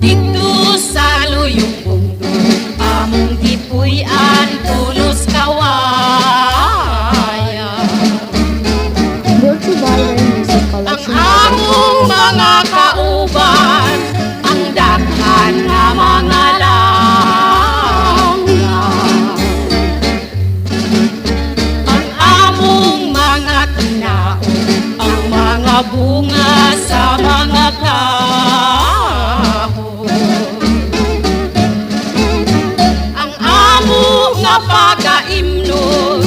Dito sa luyong mundo, among gipuy-an tulos kawaya. Brought to by their music Ang collection. among mga kauban, ang daghan nga mga langga. Ang among mga tinaon, ang mga bunga sa mga kahon. Ang among nga pagaimnon,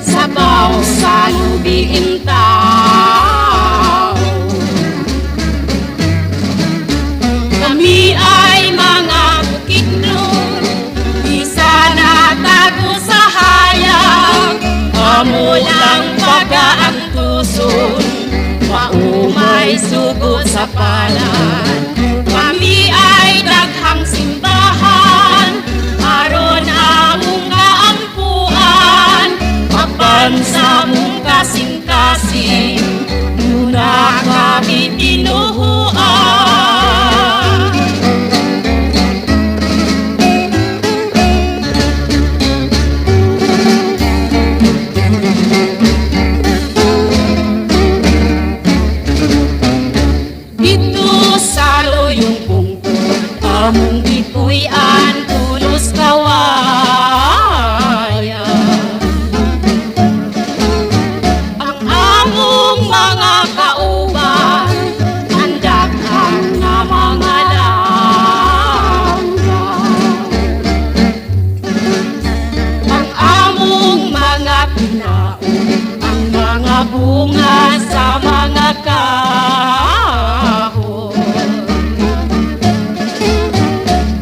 sabaw sa lubiin tao. Kami ay mga bukidnon, isa na tago sa hayag. Amo lang pagaangtuson, maumay sugot sa palad. Kami ay daghang simbahan, aron among kaampuan. Apan sa mong kasing-kasing, muna kami binuhuan. Dito sa luyong bungko, among gipuy-an tulos kawaya. Ang among mga kauban, ang daghan nga mga langga. Ang among mga tinaon, ang mga bunga sa mga kahon.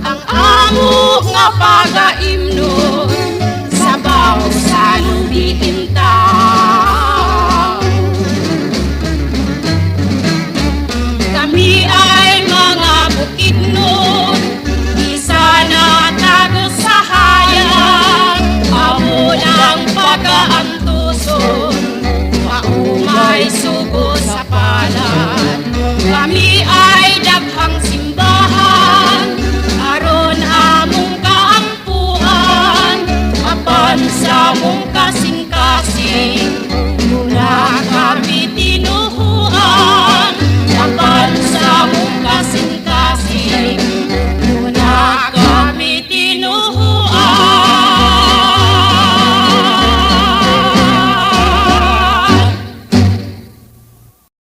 Ang among nga pagaimnon, sabaw sa lubiin tao. Kami ay mga bukidnon, isa na tago sa hayag. Amo lang pagaantuson, maumay sugo sa palad. Kami ay daghang